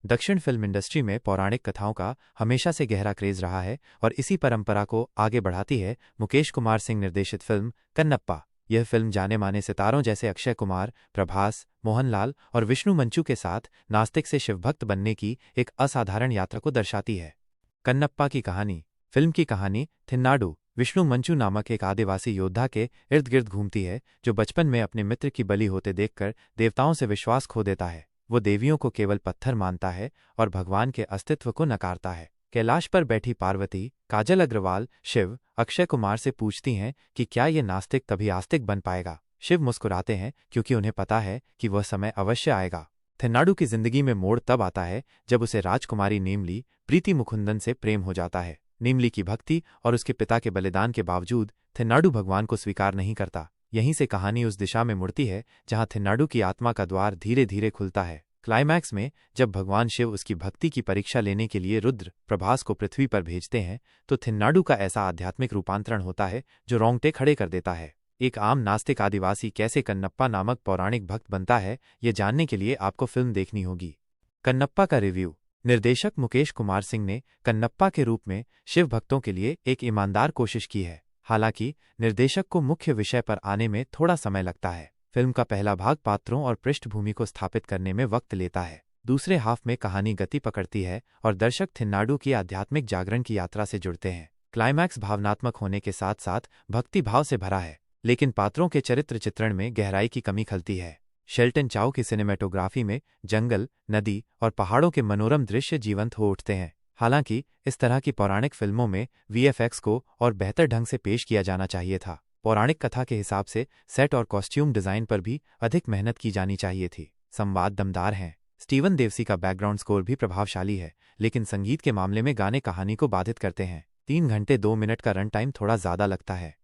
दक्षिण film industry में पौराणिक कथाओं का हमेशा से गहरा क्रेज रहा है और इसी परंपरा को आगे बढ़ाती है मुकेश कुमार सिंह निर्देशित फिल्म कन्नप्पा। यह फिल्म जाने माने सितारों जैसे अक्षय कुमार, प्रभास, मोहनलाल और विष्णु मंचू के साथ नास्तिक से शिवभक्त बनने की एक असाधारण यात्रा को दर्शाती है। कन्नप्पा की कहानी। फिल्म की कहानी थिन्नाडु विष्णु मंचू नामक एक आदिवासी योद्धा के इर्द गिर्द घूमती है, जो बचपन में अपने मित्र की बलि होते देखकर देवताओं से विश्वास खो देता है। वो देवियों को केवल पत्थर मानता है और भगवान के अस्तित्व को नकारता है। कैलाश पर बैठी पार्वती, काजल अग्रवाल, शिव, अक्षय कुमार से पूछती हैं कि क्या ये नास्तिक तभी आस्तिक बन पाएगा। शिव मुस्कुराते हैं क्योंकि उन्हें पता है कि वह समय अवश्य आएगा। थिन्नाडु की जिंदगी में मोड़ तब आता है जब उसे राजकुमारी नेमली प्रीति मुकुंदन से प्रेम हो जाता है। नेमली की भक्ति और उसके पिता के बलिदान के बावजूद थिन्नाडु भगवान को स्वीकार नहीं करता। यहीं से कहानी उस दिशा में मुड़ती है जहां थिन्नाडु की आत्मा का द्वार धीरे धीरे खुलता है। क्लाइमैक्स में जब भगवान शिव उसकी भक्ति की परीक्षा लेने के लिए रुद्र प्रभास को पृथ्वी पर भेजते हैं, तो थिन्नाडु का ऐसा आध्यात्मिक रूपांतरण होता है जो रोंगटे खड़े कर देता है। एक आम नास्तिक आदिवासी कैसे कन्नप्पा नामक पौराणिक भक्त बनता है, ये जानने के लिए आपको फिल्म देखनी होगी। कन्नप्पा का रिव्यू। निर्देशक मुकेश कुमार सिंह ने कन्नप्पा के रूप में शिव भक्तों के लिए एक ईमानदार कोशिश की है। हालांकि निर्देशक को मुख्य विषय पर आने में थोड़ा समय लगता है। फिल्म का पहला भाग पात्रों और पृष्ठभूमि को स्थापित करने में वक्त लेता है। दूसरे हाफ में कहानी गति पकड़ती है और दर्शक थिन्नाडु की आध्यात्मिक जागरण की यात्रा से जुड़ते हैं। क्लाइमैक्स भावनात्मक होने के साथ साथ भक्ति भाव से भरा है, लेकिन पात्रों के चरित्र चित्रण में गहराई की कमी खलती है। शेल्टन चाउ की सिनेमेटोग्राफी में जंगल, नदी और पहाड़ों के मनोरम दृश्य जीवंत हो उठते हैं। हालांकि इस तरह की पौराणिक फिल्मों में वीएफएक्स को और बेहतर ढंग से पेश किया जाना चाहिए था। पौराणिक कथा के हिसाब से सेट और कॉस्ट्यूम डिजाइन पर भी अधिक मेहनत की जानी चाहिए थी। संवाद दमदार हैं। स्टीवन देवसी का बैकग्राउंड स्कोर भी प्रभावशाली है, लेकिन संगीत के मामले में गाने कहानी को बाधित करते हैं। 3 घंटे 2 मिनट का रन टाइम थोड़ा ज्यादा लगता है।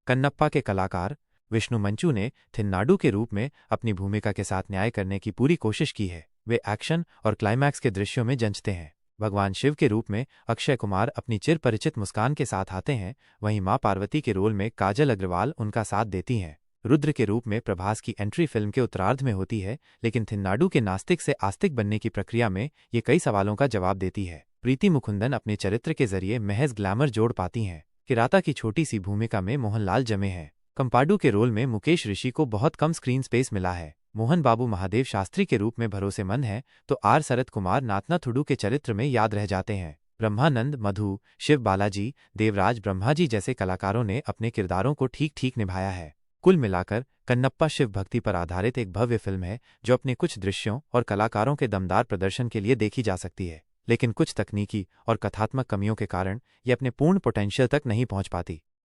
कन्नप्पा के कलाकार। विष्णु मंचू ने थिन्नाडु के रूप में अपनी भूमिका के साथ न्याय करने की पूरी कोशिश की है। वे एक्शन और क्लाइमैक्स के दृश्यों में जंचते हैं। भगवान शिव के रूप में अक्षय कुमार अपनी चिर परिचित मुस्कान के साथ आते हैं, वहीं मां पार्वती के रोल में काजल अग्रवाल उनका साथ देती हैं। रुद्र के रूप में प्रभास की एंट्री फिल्म के उत्तरार्ध में होती है, लेकिन थिन्नाडु के नास्तिक से आस्तिक बनने की प्रक्रिया में ये कई सवालों का जवाब देती है। प्रीति मुकुंदन अपने चरित्र के जरिए महज ग्लैमर जोड़ पाती हैं। किराता की छोटी सी भूमिका में मोहनलाल जमे हैं। कंपाडू के रोल में मुकेश ऋषि को बहुत कम स्क्रीन स्पेस मिला है। मोहन बाबू महादेव शास्त्री के रूप में भरोसेमंद हैं, तो आर शरद कुमार नातनाथुडू के चरित्र में याद रह जाते हैं। ब्रह्मानंद, मधु, शिव बालाजी, देवराज ब्रह्माजी जैसे कलाकारों ने अपने किरदारों को ठीक ठीक निभाया है। कुल मिलाकर कन्नप्पा शिव भक्ति पर आधारित एक भव्य फिल्म है, जो अपने कुछ दृश्यों और कलाकारों के दमदार प्रदर्शन के लिए देखी जा सकती है, लेकिन कुछ तकनीकी और कथात्मक कमियों के कारण ये अपने पूर्ण पोटेंशियल तक नहीं पहुंच पाती।